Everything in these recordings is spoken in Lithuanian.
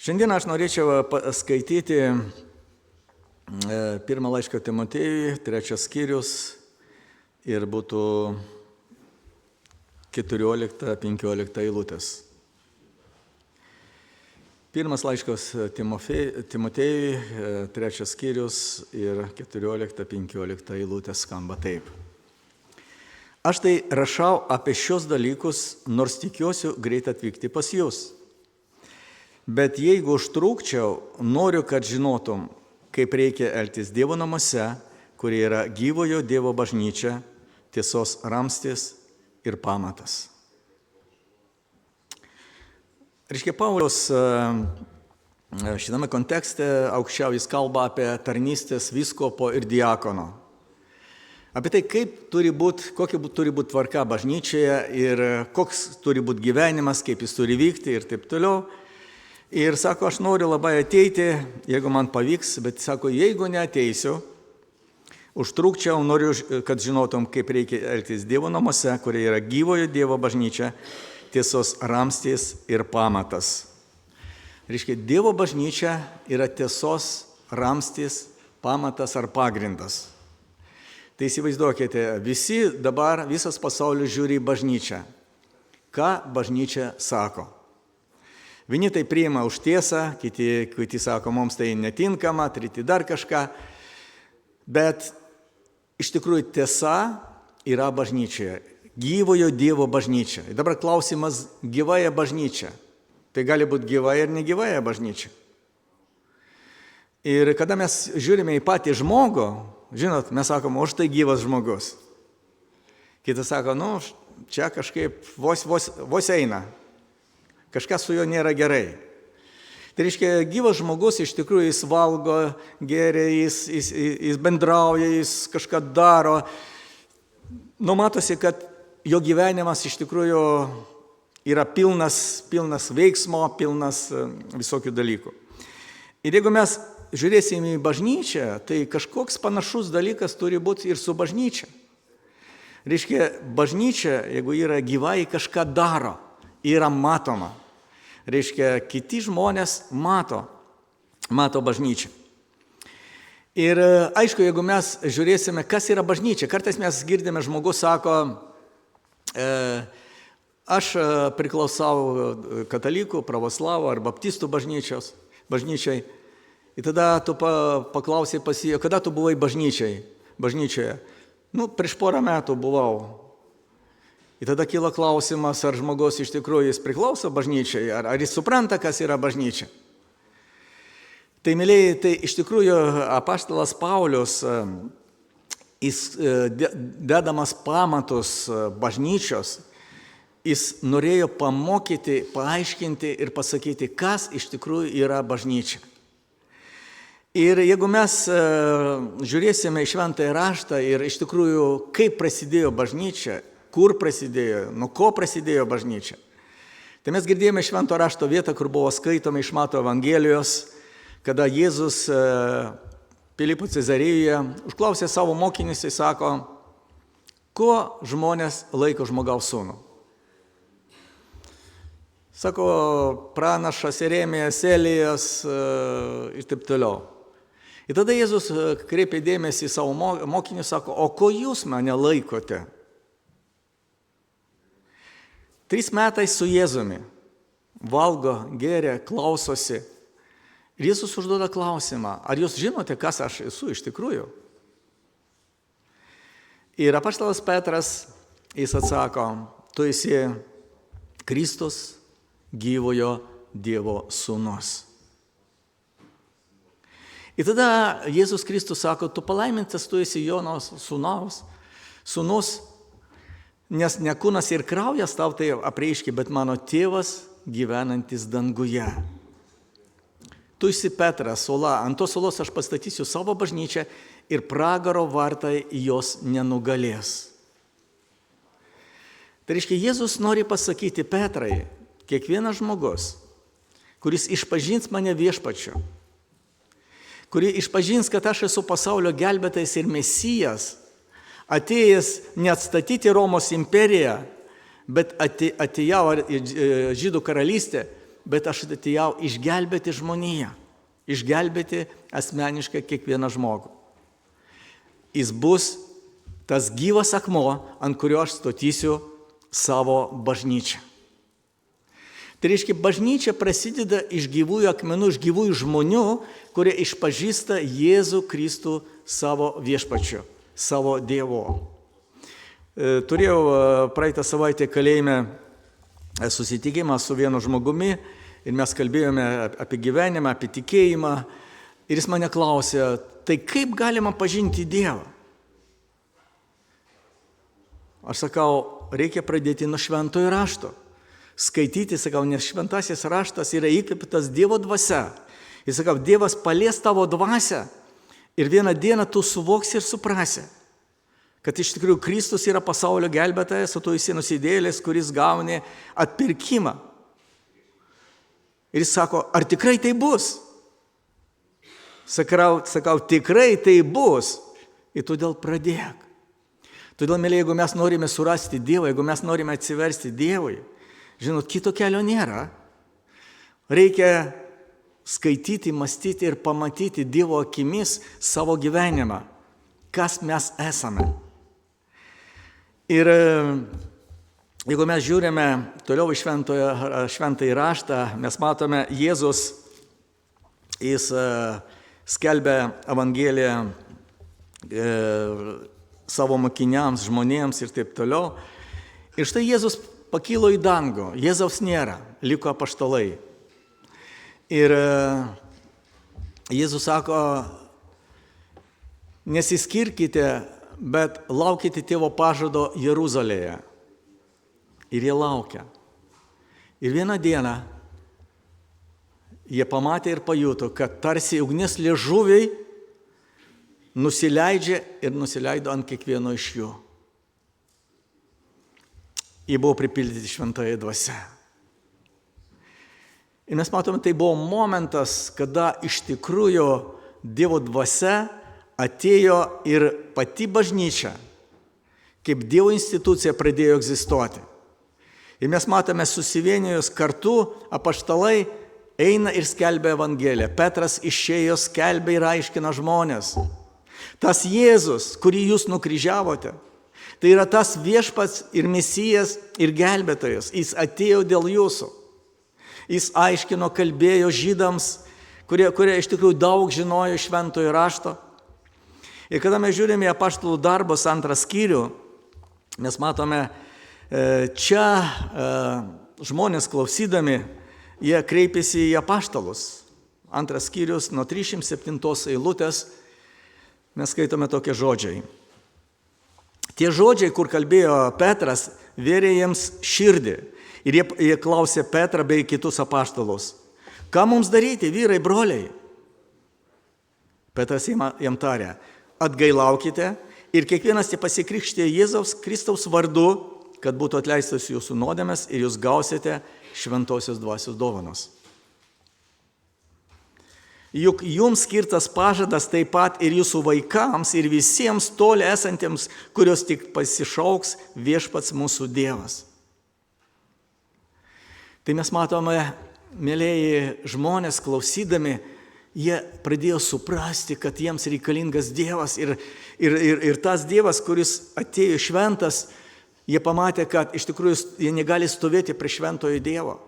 Šiandien aš norėčiau skaityti pirmą laišką Timotiejui, 3 skyrius ir būtų 14-15 eilutės. Pirmas laiškas Timotiejui, 3 skyrius ir 14-15 eilutės skamba taip. Aš tai rašau apie šios dalykus, nors tikiuosi greit atvykti pas jūs. Bet jeigu užtrukčiau, noriu, kad žinotum, kaip reikia elgtis Dievo namuose, kurie yra gyvojo Dievo bažnyčia, tiesos ramstis ir pamatas. Reiškia, Paulius šitame kontekste aukščiau jis kalba apie tarnystės vyskupo ir diakono. Apie tai, kokia turi būti tvarka bažnyčioje ir koks turi būti gyvenimas, kaip jis turi vykti ir taip toliau. Ir sako, aš noriu labai ateiti, jeigu man pavyks, bet sako, jeigu neateisiu, užtrukčiau, noriu, kad žinotum, kaip reikia elgtis Dievo namuose, kurie yra gyvojo Dievo bažnyčia, tiesos ramstis ir pamatas. Reiškia, Dievo bažnyčia yra tiesos ramstis, pamatas ar pagrindas. Tai įsivaizduokite, visas pasaulis žiūri į bažnyčią. Ką bažnyčia sako? Vieni tai priima už tiesą, kiti sako, mums tai netinkama, treti dar kažką. Bet iš tikrųjų tiesa yra bažnyčioje, gyvojo Dievo bažnyčia. Ir dabar klausimas gyvąją bažnyčią. Tai gali būti gyva ir negyvąją bažnyčia. Ir kada mes žiūrime į patį žmogų, žinot, mes sakom, o štai gyvas žmogus. Kitas sako, čia kažkaip vos eina. Kažkas su juo nėra gerai. Tai reiškia, gyvas žmogus iš tikrųjų jis valgo, geria, jis bendrauja, jis kažką daro. Matosi, kad jo gyvenimas iš tikrųjų yra pilnas veiksmo, pilnas visokių dalykų. Ir jeigu mes žiūrėsime į bažnyčią, tai kažkoks panašus dalykas turi būti ir su bažnyčia. Reiškia, bažnyčia, jeigu yra gyva, ji kažką daro, yra matoma. Reiškia, kiti žmonės mato bažnyčią. Ir aišku, jeigu mes žiūrėsime, kas yra bažnyčia, kartais mes girdime, žmogus sako, aš priklausau katalikų, pravoslavų ar baptistų bažnyčiai. Ir tada tu paklausai pas jį, kada tu buvai bažnyčioje? Prieš porą metų buvau. Ir tada kyla klausimas, ar žmogus iš tikrųjų jis priklauso bažnyčiai, ar jis supranta, kas yra bažnyčia. Tai, mėlyje, tai iš tikrųjų apaštalas Paulius, jis dedamas pamatus bažnyčios, jis norėjo pamokyti, paaiškinti ir pasakyti, kas iš tikrųjų yra bažnyčia. Ir jeigu mes žiūrėsime į šventąjį raštą ir iš tikrųjų, kaip prasidėjo bažnyčia, kur prasidėjo, nuo ko prasidėjo bažnyčia. Tai mes girdėjome švento rašto vietą, kur buvo skaitoma iš Mato Evangelijos, kada Jėzus Pilypo Cezarijoje užklausė savo mokinius, jis sako, kuo žmonės laiko žmogaus sūnų? Sako, pranašas Jeremijas, Elijas ir taip toliau. Ir tada Jėzus kreipė dėmesį į savo mokinius, sako, o ko jūs mane laikote? 3 metai su Jėzumi, valgo, geria, klausosi. Ir Jėzus užduoda klausimą, ar jūs žinote, kas aš esu iš tikrųjų? Ir apaštalas Petras, jis atsako, tu esi Kristus, gyvojo Dievo sūnus. Ir tada Jėzus Kristus sako, tu palaimintas, tu esi Jono sūnus, nes ne kūnas ir kraujas tau tai apreiškė, bet mano tėvas gyvenantis danguje. Tu esi Petras, uola, ant tos uolos aš pastatysiu savo bažnyčią ir pragaro vartai jos nenugalės. Tai reiškia, Jėzus nori pasakyti Petrai, kiekvienas žmogus, kuris išpažins mane viešpačiu, kuris išpažins, kad aš esu pasaulio gelbėtojas ir Mesijas, atėjęs neatstatyti Romos imperiją, bet atėjau žydų karalystę, bet aš atėjau išgelbėti žmoniją, išgelbėti asmeniškai kiekvieną žmogų. Jis bus tas gyvas akmuo, ant kurio aš statysiu savo bažnyčią. Tai reiškia, bažnyčia prasideda iš gyvųjų akmenų, iš gyvųjų žmonių, kurie išpažįsta Jėzų Kristų savo viešpačiu, savo Dievu. Turėjau praeitą savaitę kalėjime susitikimą su vienu žmogumi ir mes kalbėjome apie gyvenimą, apie tikėjimą ir jis mane klausė, tai kaip galima pažinti Dievą? Aš sakau, reikia pradėti nuo šventojo rašto. Skaityti, sakau, nes šventasis raštas yra įkvėptas Dievo dvasia. Ir sakau, Dievas palies tavo dvasią ir vieną dieną tu suvoksi ir suprasi, kad iš tikrųjų Kristus yra pasaulio gelbėtojas, o tu esi nusidėjėlis, kuris gauni atpirkimą. Ir jis sako, ar tikrai tai bus? Sakau, tikrai tai bus. Ir todėl pradėk. Todėl, mėly, jeigu mes norime surasti Dievą, jeigu mes norime atsiversti Dievui, žinot, kito kelio nėra. Reikia skaityti, mąstyti ir pamatyti Dievo akimis savo gyvenimą, kas mes esame. Ir jeigu mes žiūrime toliau į šventąjį raštą, mes matome Jėzus, jis skelbia Evangeliją savo mokiniams, žmonėms ir taip toliau. Ir štai Jėzus pakilo į dangų, Jėzaus nėra, liko apaštalai. Ir Jėzus sako, nesiskirkite, bet laukite tėvo pažado Jeruzalėje. Ir jie laukia. Ir vieną dieną jie pamatė ir pajuto, kad tarsi ugnis liežuviai nusileidžia ir nusileido ant kiekvieno iš jų. Jie buvo pripildyti šventąją dvasią. Ir mes matome, tai buvo momentas, kada iš tikrųjų Dievo dvasia atėjo ir pati bažnyčia, kaip Dievo institucija pradėjo egzistuoti. Ir mes matome susivienijus kartu, apaštalai eina ir skelbia Evangeliją. Petras išėjo, skelbia ir aiškina žmonės. Tas Jėzus, kurį jūs nukryžiavote, tai yra tas viešpats ir mesijas ir gelbėtojas. Jis atėjo dėl jūsų. Jis aiškino, kalbėjo žydams, kurie iš tikrųjų daug žinojo šventojo rašto. Ir kada mes žiūrime į apaštalų darbus 2 skyrių, mes matome, čia žmonės klausydami, jie kreipėsi į apaštalus. 2 skyrius nuo 307 eilutės mes skaitome tokie žodžiai. Tie žodžiai, kur kalbėjo Petras, vėrė jiems širdį. Ir jie klausė Petrą bei kitus apaštalus. Ką mums daryti, vyrai, broliai? Petras jam tarė, atgailaukite ir kiekvienas pasikrikštė Jėzaus Kristaus vardu, kad būtų atleistas jūsų nuodėmės ir jūs gausite šventosios dvasios dovanos. Juk jums skirtas pažadas taip pat ir jūsų vaikams ir visiems toli esantiems, kurios tik pasišauks viešpats mūsų Dievas. Tai mes matome, mėlėjai žmonės klausydami, jie pradėjo suprasti, kad jiems reikalingas Dievas ir tas Dievas, kuris atėjo šventas, jie pamatė, kad iš tikrųjų jie negali stovėti prie šventojo Dievo.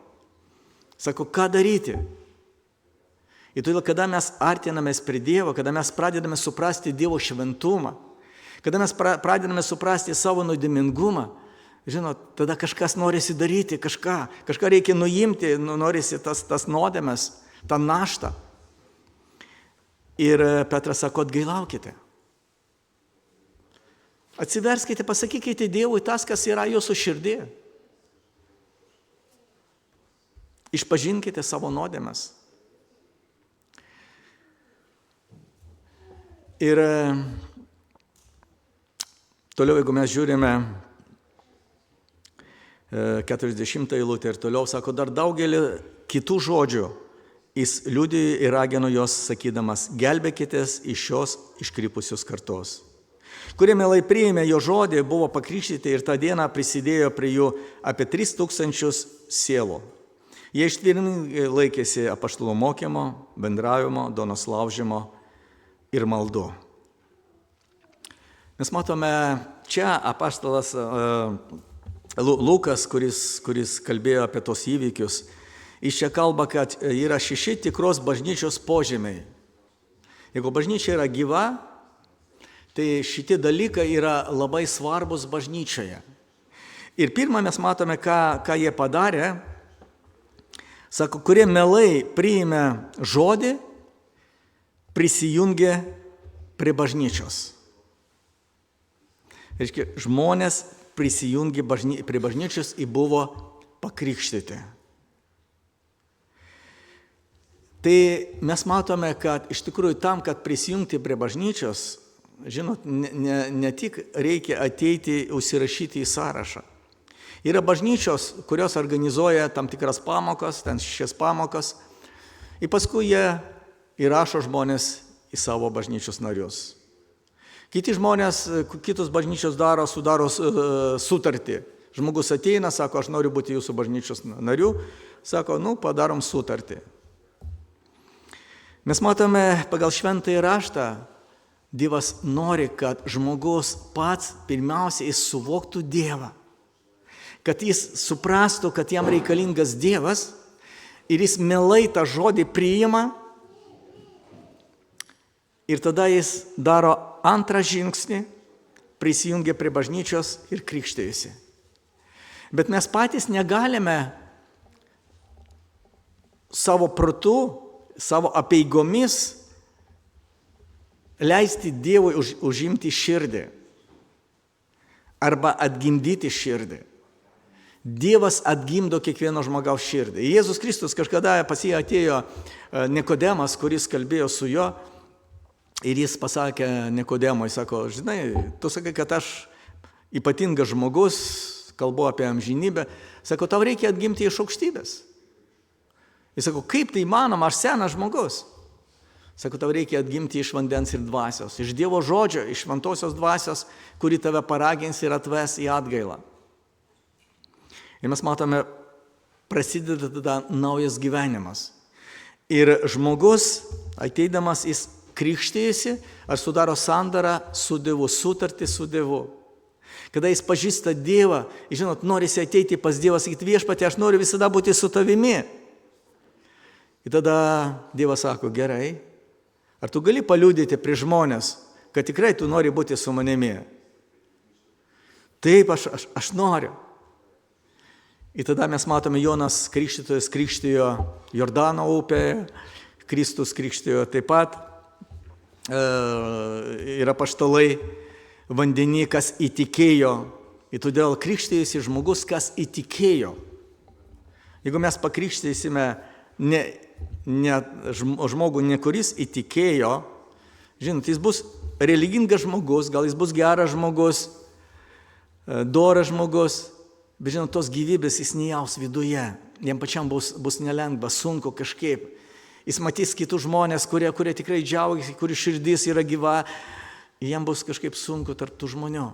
Sako, ką daryti? Ir todėl, kada mes artinamės prie Dievo, kada mes pradedame suprasti Dievo šventumą, kada mes pradedame suprasti savo nuodėmingumą, žinot, tada kažkas norisi daryti, kažką reikia nuimti, norisi tas nuodėmes, tą naštą. Ir Petras sako, atgailaukite. Atsiverskite, pasakykite Dievui tas, kas yra jūsų širdį. Išpažinkite savo nuodėmes. Ir toliau, jeigu mes žiūrime 40 eilutę ir toliau, sako, dar daugelį kitų žodžių jis liudijo ir ragino jos, sakydamas, gelbėkitės iš šios iškrypusios kartos. Kurie mielai priėmė jo žodį, buvo pakrikštyti ir tą dieną prisidėjo prie jų apie 3000 sielų. Jie ištvermingai laikėsi apaštalų mokymo, bendravimo, duonos laužymo ir maldų. Mes matome čia apaštalas Lukas, kuris kalbėjo apie tos įvykius. Jis čia kalba, kad yra 6 tikros bažnyčios požymiai. Jeigu bažnyčia yra gyva, tai šitie dalykai yra labai svarbus bažnyčioje. Ir pirmą mes matome, ką jie padarė. Sako, kurie mielai priėmė žodį, prisijungė prie bažnyčios. Reiškia, žmonės prisijungė prie bažnyčios ir buvo pakrikštyti. Tai mes matome, kad iš tikrųjų tam, kad prisijungti prie bažnyčios, žinot, ne tik reikia ateiti, užsirašyti į sąrašą. Yra bažnyčios, kurios organizuoja tam tikras pamokas, ten 6 pamokas, ir paskui jie įrašo žmonės į savo bažnyčios narius. Kitos bažnyčios sudaro sutartį. Žmogus ateina, sako, aš noriu būti jūsų bažnyčios nariu, sako, padarom sutartį. Mes matome pagal šventąjį raštą, Dievas nori, kad žmogus pats pirmiausiai suvoktų Dievą. Kad jis suprastų, kad jam reikalingas Dievas ir jis mielai tą žodį priima ir tada jis daro antrą žingsnį, prisijungia prie bažnyčios ir krikštijasi. Bet mes patys negalime savo protu, savo apeigomis leisti Dievui užimti širdį arba atgimdyti širdį. Dievas atgimdo kiekvieno žmogaus širdį. Jėzus Kristus kažkada pas jį atėjo Nikodemas, kuris kalbėjo su juo ir jis pasakė Nikodemui, sako, žinai, tu sakai, kad aš ypatingas žmogus, kalbu apie amžinybę, sako, tau reikia atgimti iš aukštybės. Jis sako, kaip tai įmanoma, aš senas žmogus. Sako, tau reikia atgimti iš vandens ir dvasios, iš Dievo žodžio, iš šventosios dvasios, kuri tave paragins ir atves į atgailą. Ir mes matome, prasideda tada naujas gyvenimas. Ir žmogus, ateidamas, jis krikštijasi, ar sudaro sandarą su Dievu, sutartį su Dievu. Kada jis pažįsta Dievą, žinot, norisi ateiti pas Dievą, sakyti, viešpatie, aš noriu visada būti su tavimi. Ir tada Dievas sako, gerai, ar tu gali paliudyti prie žmonės, kad tikrai tu nori būti su manimi? Taip, aš noriu. Ir tada mes matome, Jonas Krikštytojas krikštijo Jordano upėje, Kristus krikštijo taip pat, ir apaštalai vandenį, kas įtikėjo. Ir todėl krikštijasi žmogus, kas įtikėjo. Jeigu mes pakrikštysime žmogų, ne kuris įtikėjo, žinot, jis bus religingas žmogus, gal jis bus geras žmogus, doras žmogus, bet žinot, tos gyvybės jis nejaus viduje, jam pačiam bus nelengva, sunku kažkaip. Jis matys kitus žmonės, kurie tikrai džiaugiasi, kurių širdis yra gyva, jam bus kažkaip sunku tarp tų žmonių.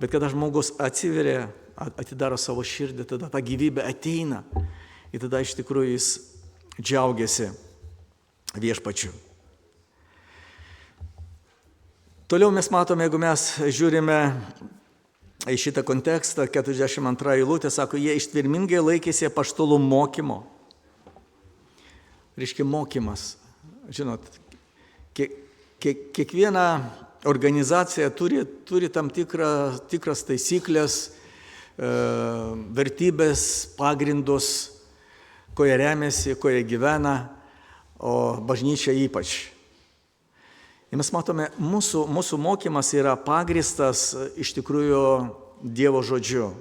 Bet kada žmogus atsiveria, atidaro savo širdį, tada ta gyvybė ateina ir tada iš tikrųjų jis džiaugiasi viešpačiu. Toliau mes matome, jeigu mes žiūrime į šitą kontekstą, 42 eilutė, sako, jie ištvermingai laikėsi apaštalų mokymo. Reiškia mokymas. Žinot, kiekviena organizacija turi tam tikras taisyklės, vertybės, pagrindus, ko jie remiasi, ko jie gyvena, o bažnyčia ypač. Ir mes matome, mūsų mokymas yra pagristas iš tikrųjų Dievo žodžiu.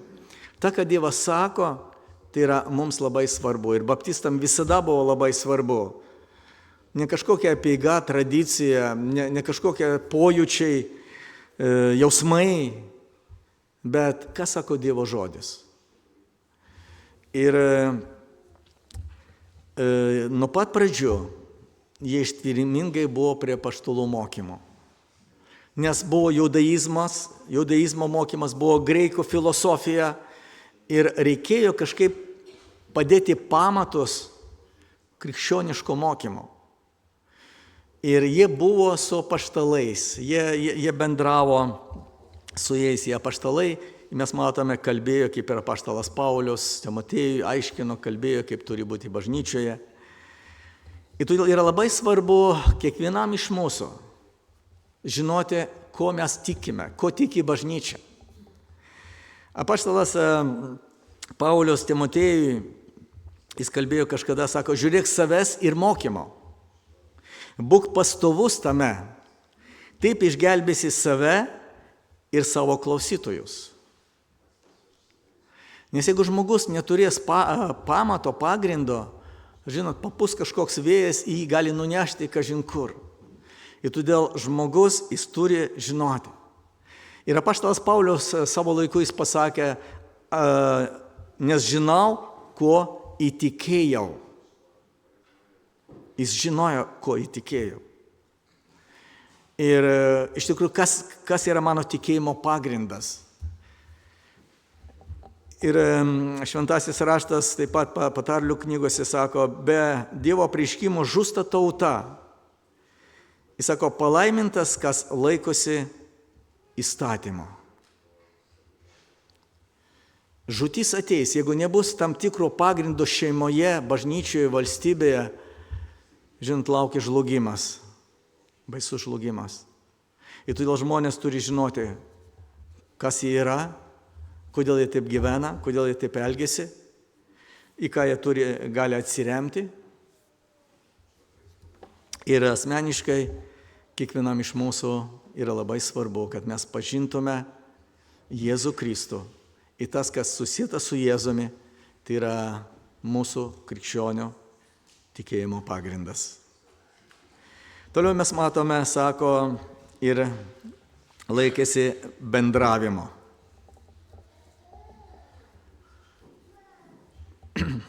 Ta, ką Dievas sako, tai yra mums labai svarbu. Ir baptistam visada buvo labai svarbu. Ne kažkokia apeiga, tradicija, ne kažkokie pojūčiai, jausmai, bet ką sako Dievo žodis. Ir nuo pat pradžių jie ištvermingai buvo prie apaštalų mokymo. Nes buvo judaizmo mokymas, buvo graikų filosofija ir reikėjo kažkaip padėti pamatus krikščioniško mokymo. Ir jie buvo su apaštalais, jie bendravo su jais, jie apaštalai, mes matome, kalbėjo kaip ir apaštalas Paulius, Timotiejui aiškino, kalbėjo, kaip turi būti bažnyčioje. Ir todėl yra labai svarbu kiekvienam iš mūsų žinoti, ko mes tikime, ko tiki bažnyčia. Apaštalas Paulius Timotiejui, jis kalbėjo kažkada, sako, žiūrėk savęs ir mokymo. Būk pastovus tame, taip išgelbėsi save ir savo klausytojus. Nes jeigu žmogus neturės pamato, pagrindo, žinot, papus kažkoks vėjas, jį gali nunešti kažin kur. Ir todėl žmogus, jis turi žinoti. Ir apaštalas Paulius savo laiku jis pasakė, nes žinau, kuo įtikėjau. Jis žinojo, ko įtikėjau. Ir iš tikrųjų, kas yra mano tikėjimo pagrindas? Ir šventasis raštas taip pat patarlių knygose sako, be Dievo apreiškimo žūsta tauta. Jis sako, palaimintas, kas laikosi įstatymo. Žūtis ateis, jeigu nebus tam tikro pagrindo šeimoje, bažnyčioje, valstybėje, žinot, laukia žlugimas, baisus žlugimas. Ir todėl žmonės turi žinoti, kas jie yra, kodėl jie taip gyvena, kodėl jie taip elgiasi, į ką jie gali atsiremti. Ir asmeniškai kiekvienam iš mūsų yra labai svarbu, kad mes pažintume Jėzų Kristų. Ir tas, kas susietas su Jėzumi, tai yra mūsų krikščionių tikėjimo pagrindas. Toliau mes matome, sako, ir laikėsi bendravimo.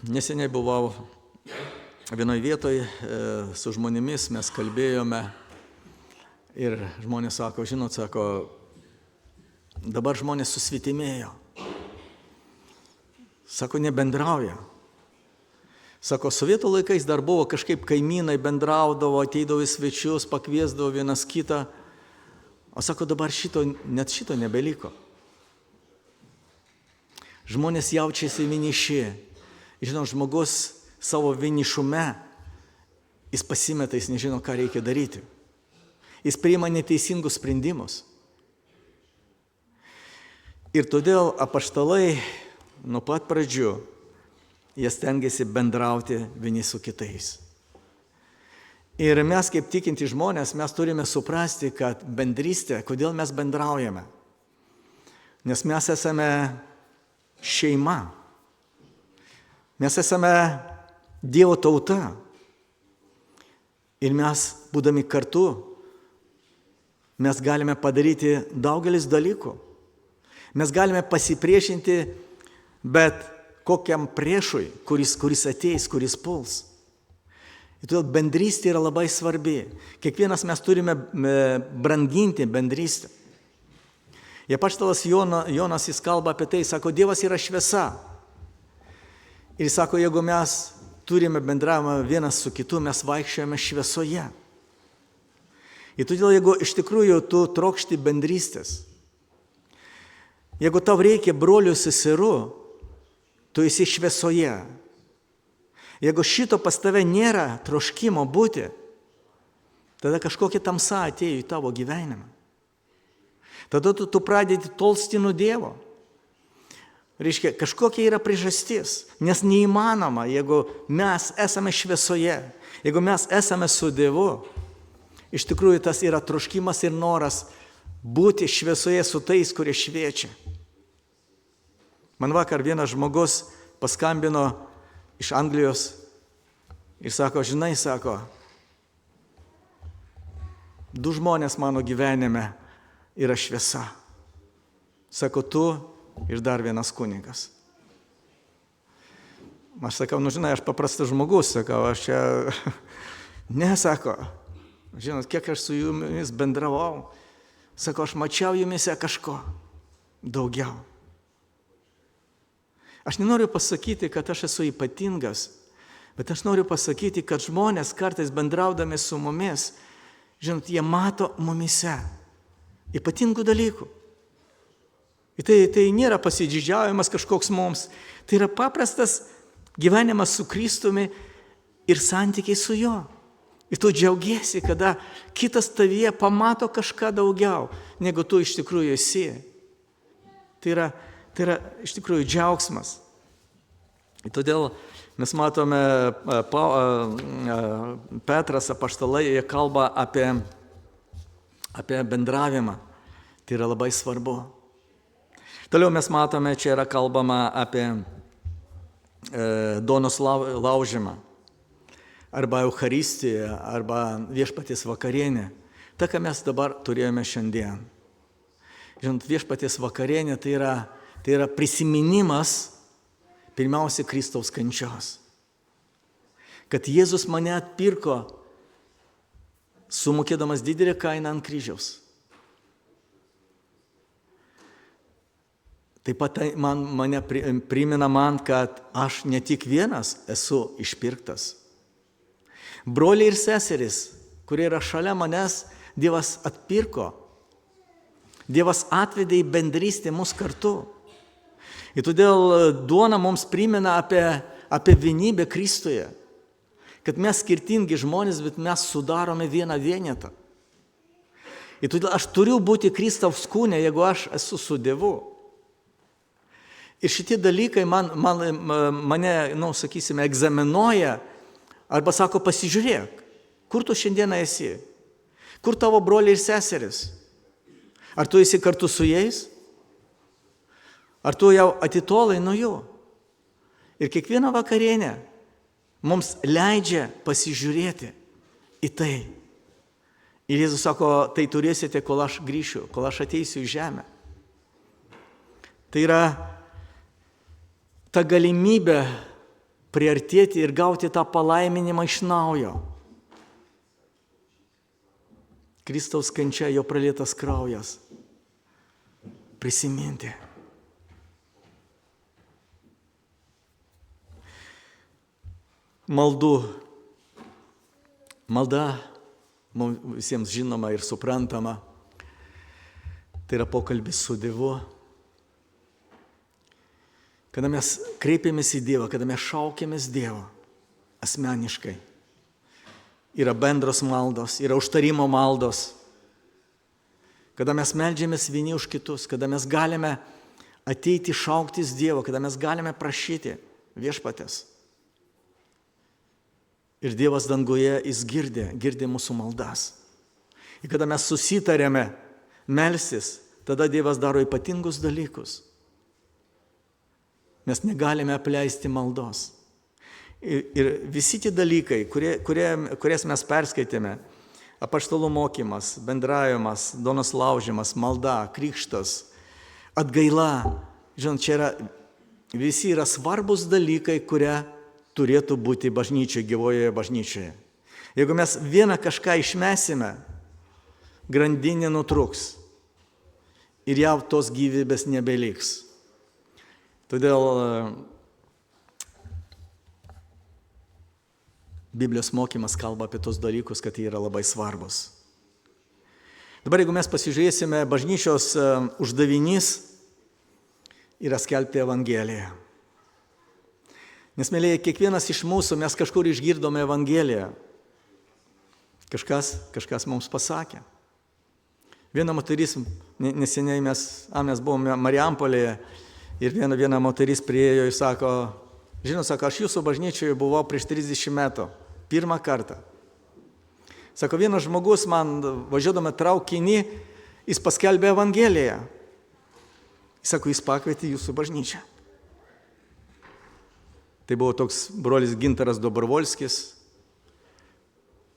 Neseniai buvau vienoje vietoje su žmonėmis, mes kalbėjome ir žmonės sako, žinot, sako, dabar žmonės susvetimėjo. Sako, nebendrauja. Sako, sovietų laikais dar buvo kažkaip kaimynai bendraudavo, ateidavo į svečius, pakviesdavo vienas kitą. O sako, dabar net šito nebeliko. Žmonės jaučiasi vieniši. Žinot, žmogus savo vienišume, jis pasimeta, jis nežino, ką reikia daryti. Jis priima neteisingus sprendimus. Ir todėl apaštalai nuo pat pradžių jie stengiasi bendrauti vieni su kitais. Ir mes kaip tikinti žmonės, mes turime suprasti, kad bendrystė, kodėl mes bendraujame. Nes mes esame šeima. Mes esame Dievo tauta. Ir mes, būdami kartu, mes galime padaryti daugelis dalykų. Mes galime pasipriešinti bet kokiam priešui, kuris ateis, kuris puls. Ir todėl bendrystė yra labai svarbi. Kiekvienas mes turime branginti bendrystę. Ir apaštalas Jonas jis kalba apie tai, sako, Dievas yra šviesa. Ir sako, jeigu mes turime bendravimą vienas su kitu, mes vaikščiojame šviesoje. Ir todėl, jeigu iš tikrųjų tu trokšti bendrystės, jeigu tau reikia brolių seserų, tu esi šviesoje. Jeigu šito pas tave nėra troškimo būti, tada kažkokia tamsa atėjo į tavo gyvenimą. Tada tu pradedi tolsti nuo Dievo. Reiškia, kažkokia yra priežastis, nes neįmanoma, jeigu mes esame šviesoje, jeigu mes esame su Dievu, iš tikrųjų tas yra troškimas ir noras būti šviesoje su tais, kurie šviečia. Man vakar vienas žmogus paskambino iš Anglijos ir sako, žinai, sako, 2 žmonės mano gyvenime yra šviesa. Sako, tu ir dar vienas kunigas. Aš sakau, žinai, aš paprastas žmogus, sakau, aš čia, nesako, žinot, kiek aš su jumis bendravau, sako, aš mačiau jumise kažko daugiau. Aš nenoriu pasakyti, kad aš esu ypatingas, bet aš noriu pasakyti, kad žmonės kartais bendraudami su mumis, žinot, jie mato mumise ypatingų dalykų. Tai nėra pasididžiavimas kažkoks mums, tai yra paprastas gyvenimas su Kristumi ir santykiai su juo. Ir tu džiaugiesi, kada kitas tavyje pamato kažką daugiau, negu tu iš tikrųjų esi. Tai yra iš tikrųjų džiaugsmas. Ir todėl mes matome, Petras, apaštalai, jie kalba apie bendravimą. Tai yra labai svarbu. Toliau mes matome, čia yra kalbama apie duonos laužymą, arba Eucharistiją, arba viešpaties vakarienę. Ta, ką mes dabar turėjome šiandien. Žinot, viešpaties vakarienė tai yra prisiminimas pirmiausia Kristaus kančios. Kad Jėzus mane atpirko, sumokėdamas didelę kainą ant kryžiaus. Taip pat mane primena man, kad aš ne tik vienas esu išpirktas. Broliai ir seserys, kurie yra šalia manęs, Dievas atpirko. Dievas atvedė į bendrystę mus kartu. Ir todėl duona mums primena apie vienybę Kristuje. Kad mes skirtingi žmonės, bet mes sudarome vieną vienetą. Ir todėl aš turiu būti Kristaus kūne, jeigu aš esu su Dievu. Ir šitie dalykai mane, sakysime, egzaminuoja, arba sako, pasižiūrėk, kur tu šiandieną esi, kur tavo broliai ir seseris, ar tu esi kartu su jais, ar tu jau atitolai nuo jų. Ir kiekvieną vakarienę mums leidžia pasižiūrėti į tai. Ir Jėzus sako, tai turėsite, kol aš grįšiu, kol aš ateisiu į žemę. Tai yra ta galimybė priartėti ir gauti tą palaiminimą iš naujo. Kristaus kančia, jo pralietas kraujas. Prisiminti. Malda, mums visiems žinoma ir suprantama, tai yra pokalbis su Dievu. Kada mes kreipiamės į Dievą, kada mes šaukiamės Dievo asmeniškai. Yra bendros maldos, yra užtarimo maldos. Kada mes meldžiamės vieni už kitus, kada mes galime ateiti šauktis Dievo, kada mes galime prašyti viešpatės. Ir Dievas danguje, jis girdi mūsų maldas. Ir kada mes susitarėme melstis, tada Dievas daro ypatingus dalykus. Mes negalime apleisti maldos. Ir visi tie dalykai, kurias mes perskaitėme, apaštalų mokymas, bendravimas, duonos laužymas, malda, krikštas, atgaila, žinot, čia visi yra svarbus dalykai, kurie turėtų būti bažnyčioje, gyvojoje bažnyčioje. Jeigu mes vieną kažką išmesime, grandinė nutrūks ir jau tos gyvybės nebeliks. Todėl Biblijos mokymas kalba apie tos dalykus, kad jie yra labai svarbus. Dabar, jeigu mes pasižiūrėsime, bažnyčios uždavinys yra skelbti Evangeliją. Nes, mėlyje, kiekvienas iš mūsų, mes kažkur išgirdome Evangeliją. Kažkas mums pasakė. Viena moteris, neseniai mes buvome Marijampolėje, ir viena moteris priėjo ir sako, sako, aš jūsų bažnyčioje buvau prieš 30 metų, pirmą kartą. Sako, vienas žmogus man važiuodama traukinį, jis paskelbė Evangeliją. Sako, jis pakvietė jūsų bažnyčią. Tai buvo toks brolis Gintaras Dobrovolskis,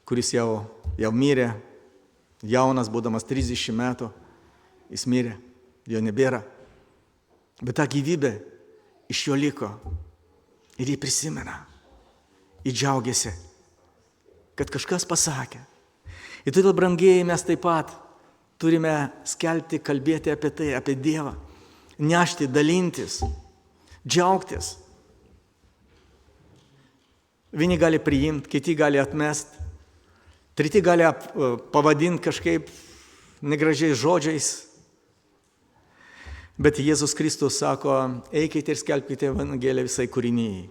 kuris jau mirė, jaunas, būdamas 30 metų, jis mirė, jo nebėra. Bet ta gyvybė iš jo liko ir jį prisimena, jį džiaugiasi, kad kažkas pasakė. Ir todėl, brangieji, mes taip pat turime skelbti, kalbėti apie tai, apie Dievą, nešti, dalintis. džiaugtis. Vieni gali priimti, kiti gali atmesti, treti gali pavadinti kažkaip negražiais žodžiais. Bet Jėzus Kristus sako, eikite ir skelbkite Evangeliją visai kūrinijai.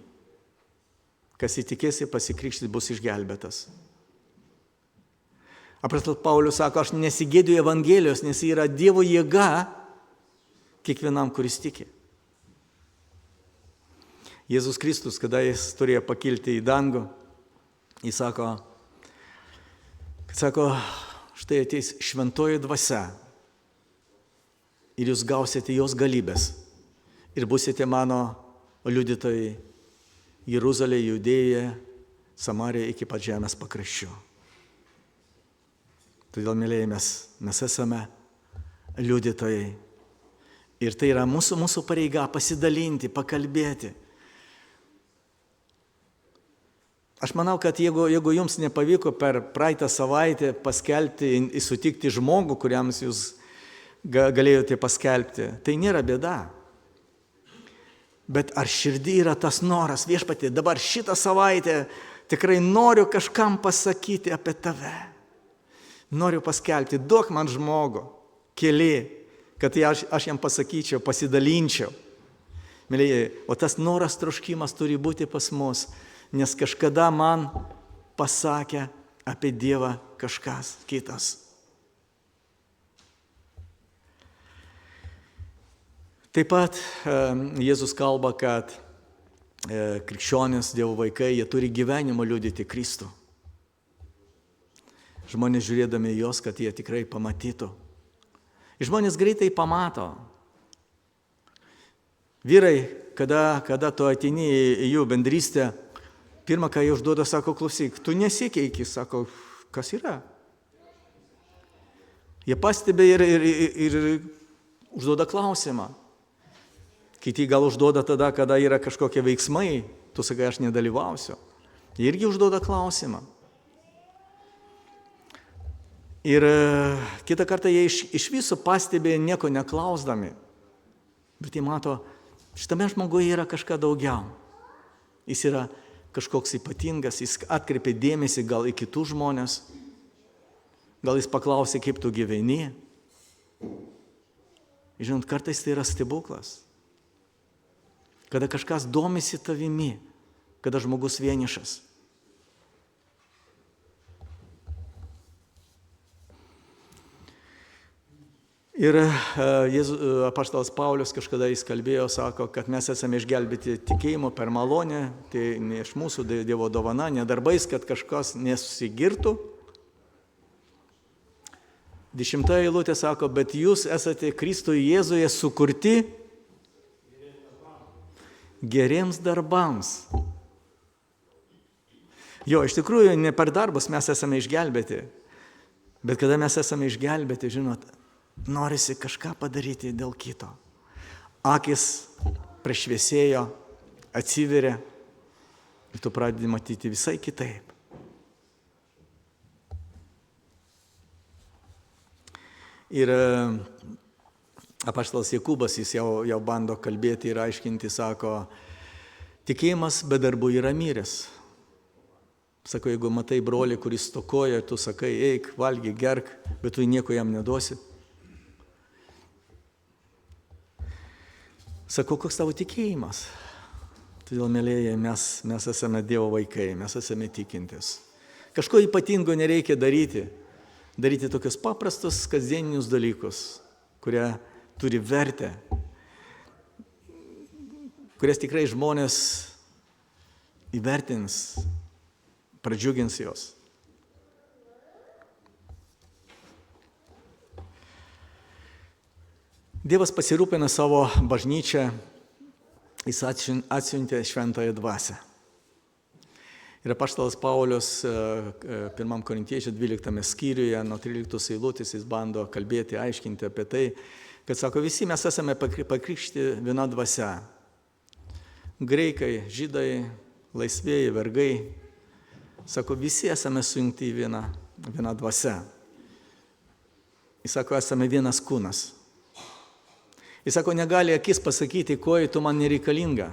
Kas įtikės ir pasikrikštys, bus išgelbėtas. Apaštalas Paulius sako, aš nesigėdiu Evangelijos, nes ji yra Dievo jėga kiekvienam, kuris tiki. Jėzus Kristus, kada jis turėjo pakilti į dangų, jis sako, štai ateis šventoji dvasia ir jūs gausite jos galybės ir busite mano liudytojai Jeruzalėje, Judėjoje, Samarijoje iki pat žemės pakraščių. Todėl, mėlyje, mes esame liudytojai. Ir tai yra mūsų pareiga pasidalinti, pakalbėti. Aš manau, kad jeigu jums nepavyko per praeitą savaitę paskelbti, sutikti žmogų, kuriam jūs galėjote paskelbti, tai nėra bėda. Bet ar širdį yra tas noras, viešpatie, dabar šitą savaitę tikrai noriu kažkam pasakyti apie tave. Noriu paskelbti, duok man žmogų, keli, kad aš jam pasakyčiau, pasidalinčiau. Mėlyje, o tas noras, troškimas turi būti pas mus, nes kažkada man pasakė apie Dievą kažkas kitas. Taip pat Jėzus kalba, kad krikščionys, Dievo vaikai, jie turi gyvenimo liudyti Kristų. Žmonės žiūrėdami jos, kad jie tikrai pamatytų. Žmonės greitai pamato. Vyrai, kada tu ateini į jų bendrystę, pirmą, ką jie užduoda, sako, klausyk, tu nesikeiki, sako, kas yra? Jie pastebė ir užduoda klausimą. Kiti gal užduoda tada, kada yra kažkokie veiksmai, tu sakai, aš nedalyvausiu. Jie irgi užduoda klausimą. Ir kitą kartą jie iš viso pastebė nieko neklausdami. Bet jie mato, šitame žmoguje yra kažką daugiau. Jis yra kažkoks ypatingas, jis atkreipė dėmesį gal į kitus žmonės. Gal jis paklausė, kaip tu gyveni. Žinot, kartais tai yra stebuklas. Kada kažkas domisi tavimi, kada žmogus vienišas. Ir apaštalas Paulius kažkada jis kalbėjo, sako, kad mes esame išgelbėti tikėjimo per malonę, tai ne iš mūsų Dievo dovana, ne darbais, kad kažkas nesusigirtų. 10 eilutė sako, bet jūs esate Kristuje Jėzuje sukurti geriems darbams. Jo, iš tikrųjų, ne per darbus mes esame išgelbėti, bet kada mes esame išgelbėti, žinot, norisi kažką padaryti dėl kito. Akis prašviesėjo, atsiveria ir tu pradedi matyti visai kitaip. Ir apaštalas Jokūbas, jis jau bando kalbėti ir aiškinti, sako, tikėjimas be darbų yra miręs. Sako, jeigu matai brolį, kuris stokoja, tu sakai, eik, valgy, gerk, bet tu nieko jam neduosi. Sako, koks tavo tikėjimas? Todėl, mėlyje, mes esame Dievo vaikai, mes esame tikintis. Kažko ypatingo nereikia daryti. Daryti tokius paprastus kasdieninius dalykus, kurie turi vertę, kurias tikrai žmonės įvertins, pradžiugins jos. Dievas pasirūpina savo bažnyčią, jis atsiuntė šventąją dvasią. Ir apaštalas Paulius 1 Korintiečių 12 skyriuje nuo 13 eilutės jis bando kalbėti, aiškinti apie tai, kad sako, visi mes esame pakrikštyti viena dvasia. Graikai, žydai, laisvieji, vergai. Sako, visi esame sujungti į vieną dvasia. Jis sako, esame vienas kūnas. Jis sako, negali akis pasakyti, kojai tu man nereikalinga.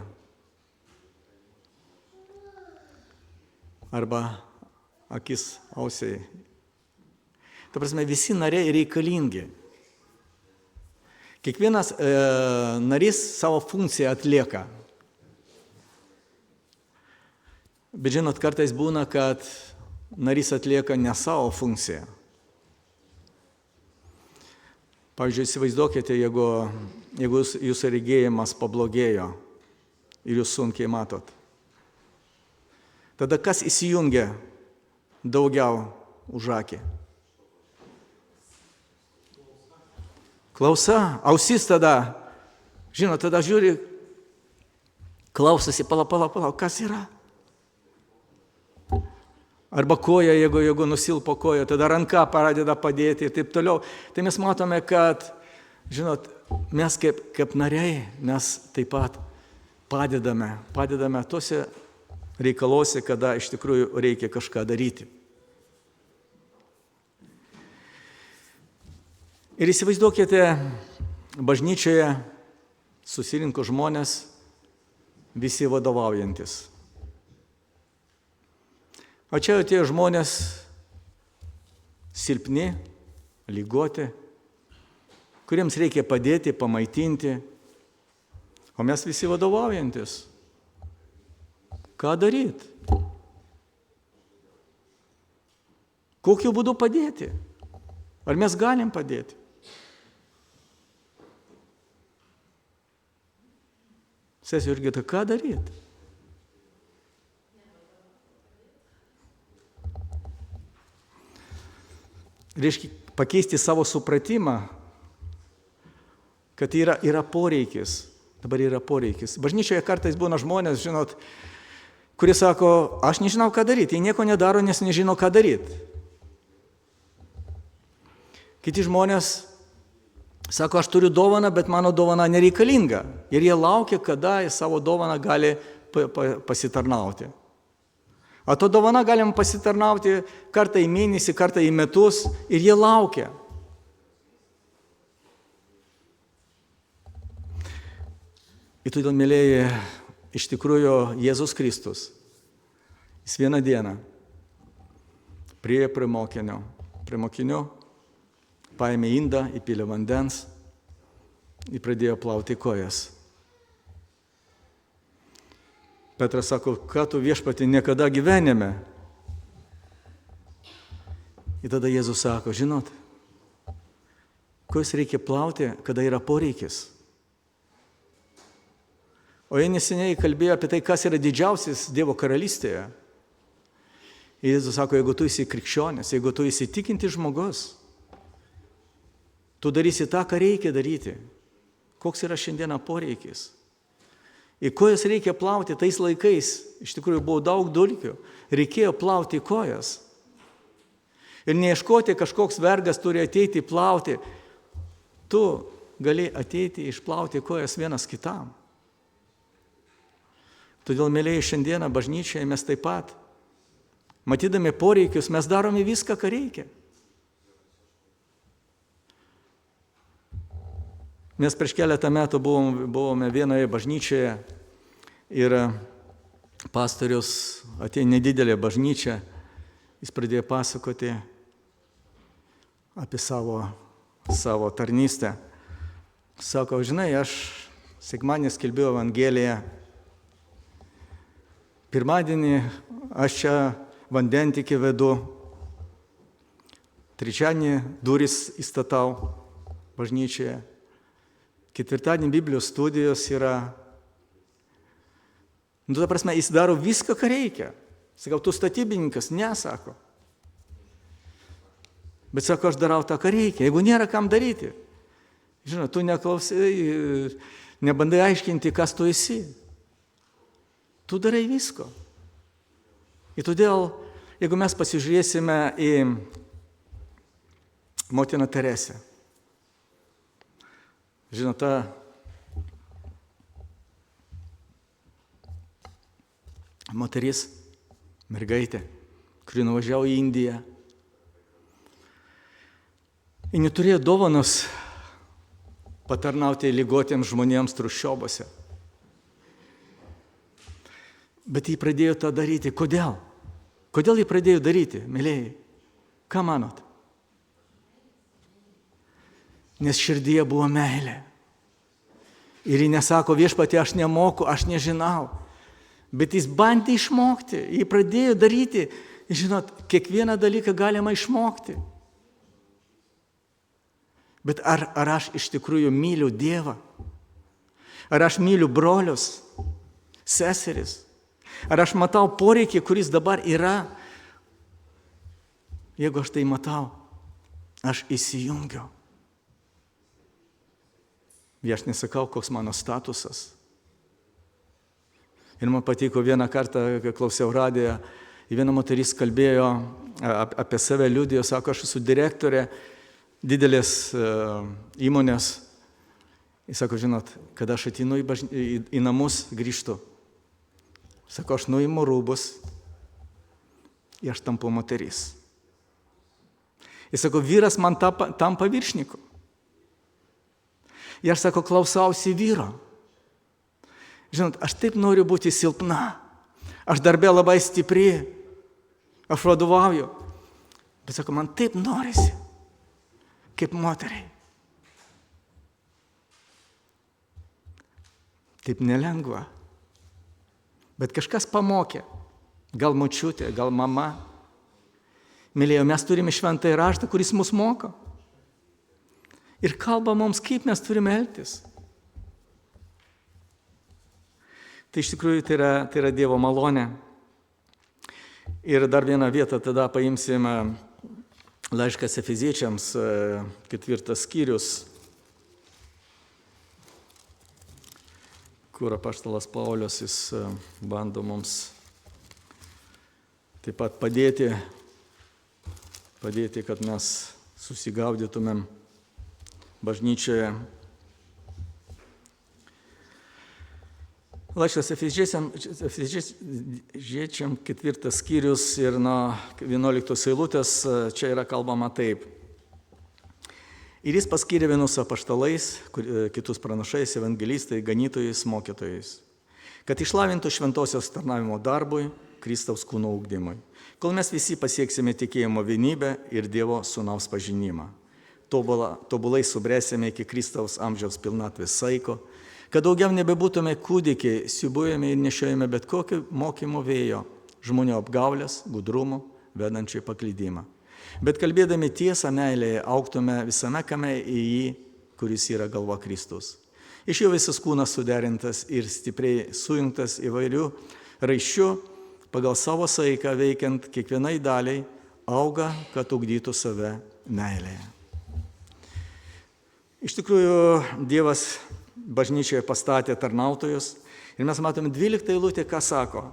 Arba akis ausiai. Ta prasme, visi nariai reikalingi. Kiekvienas narys savo funkciją atlieka. Bet žinot, kartais būna, kad narys atlieka ne savo funkciją. Pavyzdžiui, įsivaizduokite, jeigu jūsų regėjimas pablogėjo ir jūs sunkiai matot. Tada kas įsijungia daugiau už akį? Klausa, ausis tada. Žinot, tada žiūri, klausosi, pala, kas yra? Arba koja, jeigu nusilpo koja, tada ranka pradeda padėti ir taip toliau. Tai mes matome, kad, žinot, mes kaip nariai, mes taip pat padedame tose reikaluose, kada iš tikrųjų reikia kažką daryti. Ir įsivaizduokite, bažnyčioje susirinko žmonės, visi vadovaujantis. O čia atėjo žmonės silpni, ligoti, kuriems reikia padėti, pamaitinti, o mes visi vadovaujantis. Ką daryti? Kokiu būdu padėti? Ar mes galim padėti? Sesė Jurgita, ką daryti? Reiškia pakeisti savo supratimą, kad yra poreikis. Dabar yra poreikis. Bažnyčioje kartais būna žmonės, žinot, kurie sako, aš nežinau, ką daryti. Jie nieko nedaro, nes nežino, ką daryti. Kiti žmonės sako, aš turiu dovaną, bet mano dovana nereikalinga. Ir jie laukia, kada į savo dovaną gali pasitarnauti. O to dovana galim pasitarnauti kartą į mėnesį, kartą į metus ir jie laukia. Ir todėl, mėlėjai, iš tikrųjų Jėzus Kristus, jis vieną dieną priėjo prie mokinių, paėmė indą, įpylė vandens ir pradėjo plauti kojas. Petras sako, ką tu viešpatį niekada gyvenime. Ir tada Jėzus sako, žinot, kojas reikia plauti, kada yra poreikis. O jie neseniai kalbėjo apie tai, kas yra didžiausias Dievo karalystėje. Ir Jėzus sako, jeigu tu esi krikščionis, jeigu tu esi tikintis žmogus, tu darysi tą, ką reikia daryti. Koks yra šiandieną poreikis. Ir kojas reikia plauti tais laikais. Iš tikrųjų buvo daug dulkių. Reikėjo plauti kojas. Ir neieškoti, kažkoks vergas turi ateiti plauti. Tu gali ateiti išplauti kojas vienas kitam. Todėl, mėlėjai, šiandieną bažnyčioje mes taip pat, matydami poreikius, mes darome viską, ką reikia. Mes prieš keletą metų buvome vienoje bažnyčioje ir pastorius atėjo nedidelė bažnyčia, jis pradėjo pasakoti apie savo tarnystę. Sako, žinai, aš sekmadienį skelbiu Evangeliją, pirmadienį aš čia vandentikį vedu, trečiadienį duris įstatau bažnyčioje. Ketvirtadienį Biblijos studijos yra. Ta prasme, jis daro viską, ką reikia. Sakau, tu statybininkas? Ne, sako. Bet sako, aš darau tą, ką reikia. Jeigu nėra kam daryti. Žinot, tu neklausai, nebandai aiškinti, kas tu esi. Tu darai visko. Ir todėl, jeigu mes pasižiūrėsime į motiną Teresę, žinot, ta moteris, mergaitė, kuri nuvažiavo į Indiją. Ji neturėjo dovanos patarnauti ligotiems žmonėms truščiobose. Bet jį pradėjo tą daryti. Kodėl? Kodėl jį pradėjo daryti, mėlėjai? Ką manot? Nes širdyje buvo meilė. Ir jis nesako, viešpatie, aš nemoku, aš nežinau. Bet jis bandė išmokti, jį pradėjo daryti. Žinot, kiekvieną dalyką galima išmokti. Bet ar aš iš tikrųjų myliu Dievą? Ar aš myliu brolius, seseris? Ar aš matau poreikį, kuris dabar yra? Jeigu aš tai matau, aš įsijungiu. Aš nesakau, koks mano statusas. Ir man patiko vieną kartą, kai klausiau radiją, viena moteris kalbėjo apie save, liudijo, sako, aš esu direktorė didelės įmonės. Jis sako, žinot, kada aš ateinu į namus, grįžtu. Sako, aš nuimu rūbus ir aš tampu moteris. Jis sako, vyras man tampa viršininku. Ir aš sako, klausausi vyro. Žinot, aš taip noriu būti silpna. Aš darbė labai stipri. Aš vadovauju. Bet sako, man taip norisi, kaip moteriai. Taip nelengva. Bet kažkas pamokė. Gal močiutė, gal mama. Mylėjau, mes turime šventąjį raštą, kuris mus moko. Ir kalba mums, kaip mes turime elgtis. Tai iš tikrųjų tai yra Dievo malonė. Ir dar vieną vietą tada paimsime laiškas Efeziečiams, 4 skyrius, kur apaštalas Paulius jis bando mums taip pat padėti, kad mes susigaudytumėm bažnyčioje. Laiškas Efeziečiams 4 skyrius ir nuo 11 eilutės, čia yra kalbama taip. Ir jis paskyrė vienus apaštalais, kitus pranašais, evangelistai, ganytojais, mokytojais, kad išlavintų šventosios tarnavimo darbui, Kristaus kūno ugdymui, kol mes visi pasieksime tikėjimo vienybę ir Dievo sūnaus pažinimą. Tobulai subręsime iki Kristaus amžiaus pilnatvės saiko, kad daugiau nebebūtume kūdikiai, siūbuojame ir nešiojame bet kokį mokymo vėjo, žmonių apgaulės, gudrumo, vedančiai paklydimą. Bet kalbėdami tiesą meilėje, augtume visame kame į jį, kuris yra galva Kristus. Iš jo visas kūnas suderintas ir stipriai sujungtas įvairių raiščių, pagal savo saiką veikiant kiekvienai daliai, auga, kad ugdytų save meilėje. Iš tikrųjų, Dievas bažnyčioje pastatė tarnautojus ir mes matome 12 eilutė, ką sako,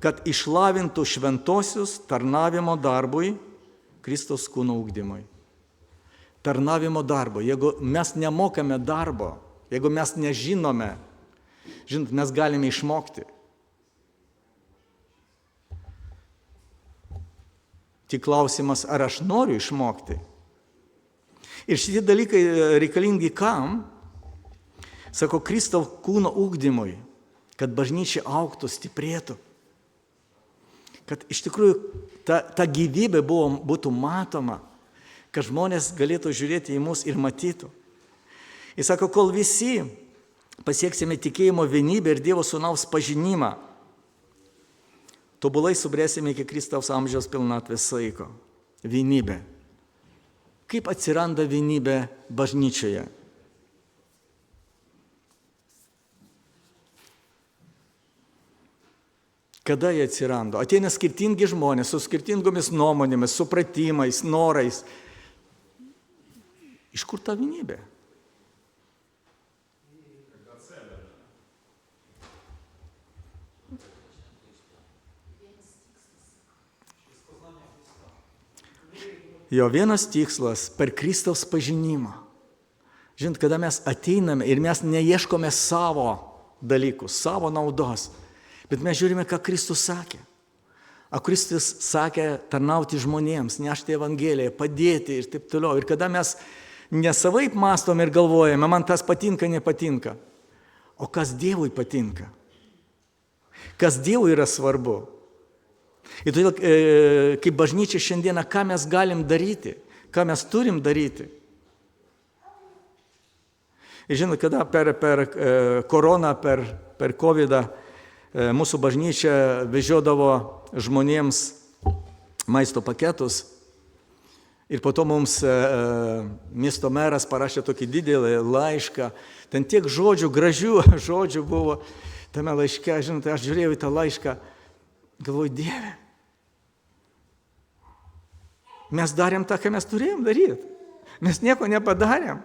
kad išlavintų šventosius tarnavimo darbui, Kristaus kūno ugdymui. Tarnavimo darbo. Jeigu mes nemokame darbo, jeigu mes nežinome, žinot, mes galime išmokti. Tik klausimas, ar aš noriu išmokti. Ir šitie dalykai reikalingi kam? Sako, Kristaus kūno ugdymui, kad bažnyčia augtų, stiprėtų. Kad iš tikrųjų ta gyvybė būtų matoma, kad žmonės galėtų žiūrėti į mus ir matytų. Jis sako, kol visi pasieksime tikėjimo vienybę ir Dievo sūnaus pažinimą, tobulai subręsime iki Kristaus amžiaus pilnatvės saiko. Vienybė. Kaip atsiranda vienybė bažnyčioje? Kada jie atsiranda? Ateina skirtingi žmonės su skirtingomis nuomonėmis, supratimais, norais. Iš kur ta vienybė? Jo vienas tikslas per Kristaus pažinimą. Žinot, kada mes ateiname ir mes neieškome savo dalykų, savo naudos, bet mes žiūrime, ką Kristus sakė. O Kristus sakė tarnauti žmonėms, nešti evangeliją, padėti ir taip toliau. Ir kada mes Nesavaip mąstom ir galvojame, man tas patinka, nepatinka. O kas Dievui patinka? Kas Dievui yra svarbu? Ir todėl, kaip bažnyčia šiandieną, ką mes galim daryti, ką mes turim daryti. Ir žinot, kada per koroną, per COVID mūsų bažnyčia vežiodavo žmonėms maisto paketus. Ir po to mums miesto meras parašė tokį didelį laišką. Ten tiek žodžių, gražių žodžių buvo tame laiške. Žinote, aš žiūrėjau į tą laišką, galvoju, Dieve, mes darėm tą, ką mes turėjom daryti. Mes nieko nepadarėm.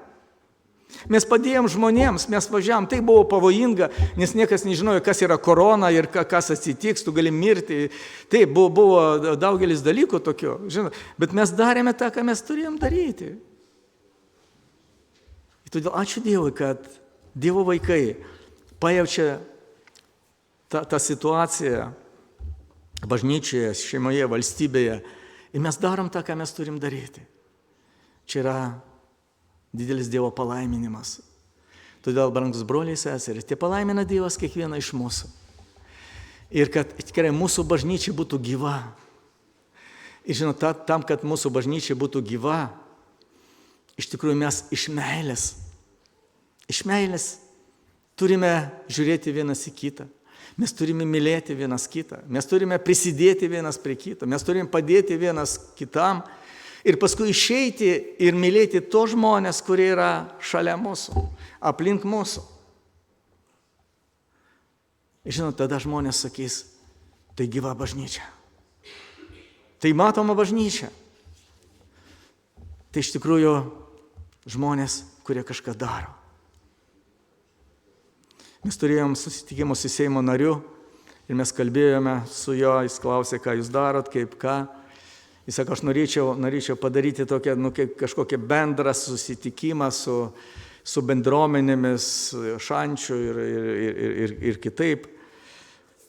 Mes padėjom žmonėms, mes važiavom, tai buvo pavojinga, nes niekas nežinojo, kas yra korona ir kas atsitiks, tu gali mirti. Taip, buvo daugelis dalykų tokių, žinot, bet mes darėme tą, ką mes turėjom daryti. Ir todėl ačiū Dievui, kad Dievo vaikai pajaučia tą situaciją bažnyčioje, šeimoje, valstybėje ir mes darom tą, ką mes turim daryti. Čia yra didelis Dievo palaiminimas. Todėl, brangus broliai seserys, tie palaimina Dievas kiekvieną iš mūsų. Ir kad tikrai mūsų bažnyčia būtų gyva. Ir žinot, tam, kad mūsų bažnyčia būtų gyva, iš tikrųjų mes iš meilės turime žiūrėti vienas į kitą. Mes turime mylėti vienas kitą. Mes turime prisidėti vienas prie kito. Mes turime padėti vienas kitam. Ir paskui išeiti ir mylėti tos žmonės, kurie yra šalia mūsų, aplink mūsų. Ir žinot, tada žmonės sakys, tai gyva bažnyčia. Tai matoma bažnyčia. Tai iš tikrųjų žmonės, kurie kažką daro. Mes turėjom susitikimus su Seimo nariu ir mes kalbėjome su juo, jis klausė, ką jūs darot, kaip ką. Jis sako, aš norėčiau padaryti tokią, kaip kažkokią bendrą susitikimą su bendruomenėmis, šančių ir kitaip.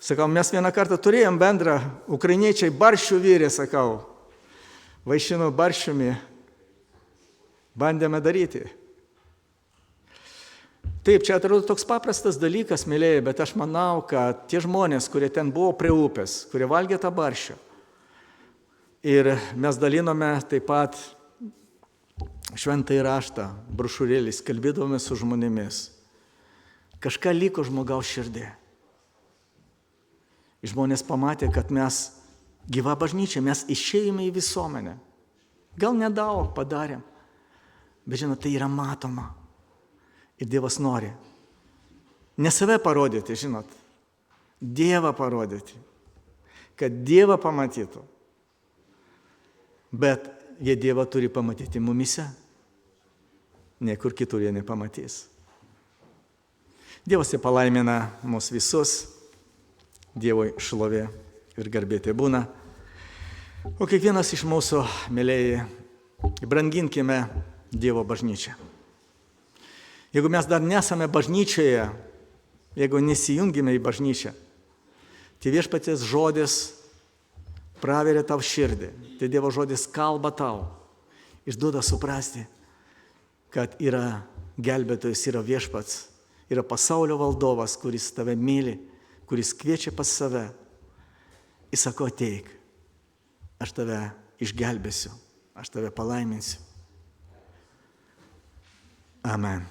Sakau, mes vieną kartą turėjom bendrą, ukrainiečiai barščių virė, sakau, vaišino barščiumi, bandėme daryti. Taip, čia atrodo toks paprastas dalykas, mylėjai, bet aš manau, kad tie žmonės, kurie ten buvo prie upės, kurie valgė tą barščią, ir mes dalinome taip pat šventąjį raštą, brošiūrėliais, kalbėdavome su žmonėmis. Kažką liko žmogaus širdė. Ir žmonės pamatė, kad mes gyva bažnyčia, mes išėjome į visuomenę. Gal nedaug padarėm, bet žinot, tai yra matoma. Ir Dievas nori ne save parodyti, žinot, Dievą parodyti, kad Dievą pamatytų. Bet jie Dievą turi pamatyti mumise, niekur kitur jie nepamatys. Dievas jie palaimina mus visus, Dievui šlovė ir garbė tebūna. O kiekvienas iš mūsų, mėlėjai, branginkime Dievo bažnyčią. Jeigu mes dar nesame bažnyčioje, jeigu nesijungime į bažnyčią, tai Viešpaties žodis praveria tau širdį, tai Dievo žodis kalba tau, išduoda suprasti, kad yra gelbėtojas, yra Viešpats, yra pasaulio valdovas, kuris tave myli, kuris kviečia pas save. Jis sako, ateik, aš tave išgelbėsiu, aš tave palaiminsiu. Amen.